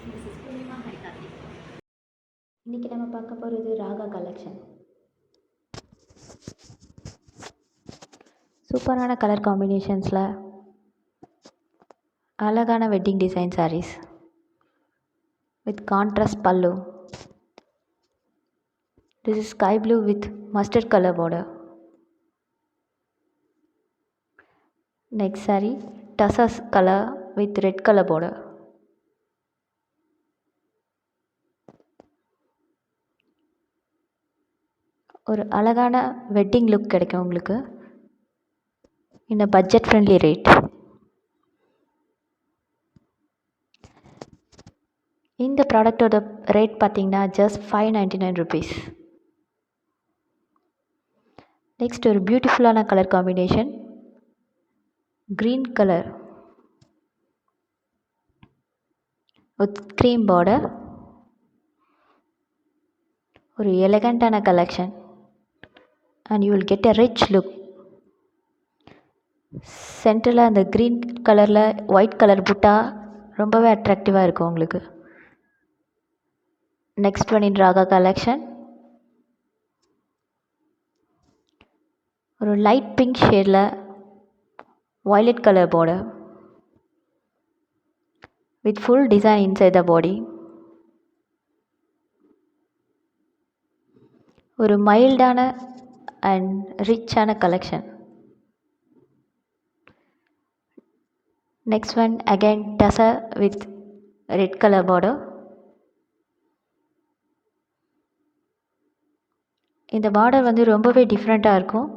This is Purnima Harikati. இன்றைக்கி நம்ம பார்க்க போகிறது ராகா கலெக்ஷன். சூப்பரான கலர் காம்பினேஷன்ஸில் அழகான wedding design sarees with contrast pallu. This is sky blue with mustard color border. Next saree, tussars color with red color border. ஒரு அழகான wedding look கிடைக்கும் உங்களுக்கு in a budget friendly rate. இந்த ப்ராடக்டோட rate பார்த்தீங்கன்னா just 599 rupees. Next ஒரு பியூட்டிஃபுல்லான colour combination, green colour with cream border. ஒரு எலகண்டான collection and you will get a rich look. சென்டரில் அந்த க்ரீன் கலரில் ஒயிட் கலர் புட்டா ரொம்பவே அட்ராக்டிவாக இருக்கும் உங்களுக்கு. Next one in Raga collection, ஒரு லைட் பிங்க் ஷேடில் violet colour border with full design inside the body. ஒரு மைல்டான அண்ட் ரிச்சான collection. Next one again tussar with red colour border. இந்த பார்டர் வந்து ரொம்பவே டிஃப்ரெண்ட்டாக இருக்கும்.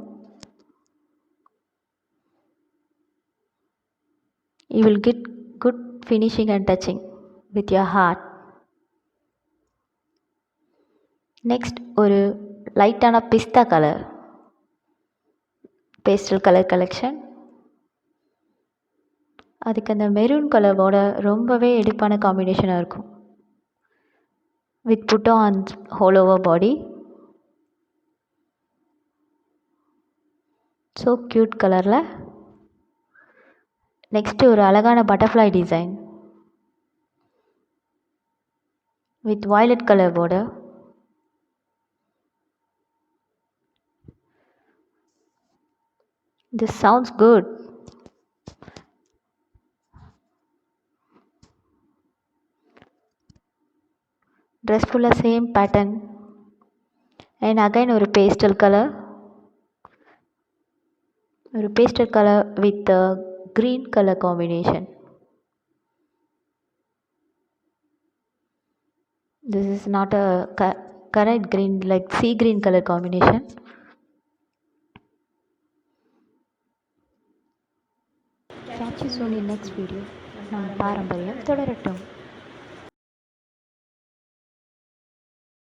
You will get good finishing and touching with your heart. Next ஒரு லைட்டான pista colour pastel colour collection. அதுக்கு அந்த மெரூன் கலரோட ரொம்பவே எடுப்பான காம்பினேஷனாக இருக்கும் with butta on whole over body. So cute கலரில். நெக்ஸ்ட்டு ஒரு அழகான butterfly design with violet colour border. This sounds good. Dress full same pattern and again ஒரு pastel color with green color combination. This is not a correct green, like sea green color combination. Catch you soon in next video. நம் பாரம்பரியம் தொடரட்டும்.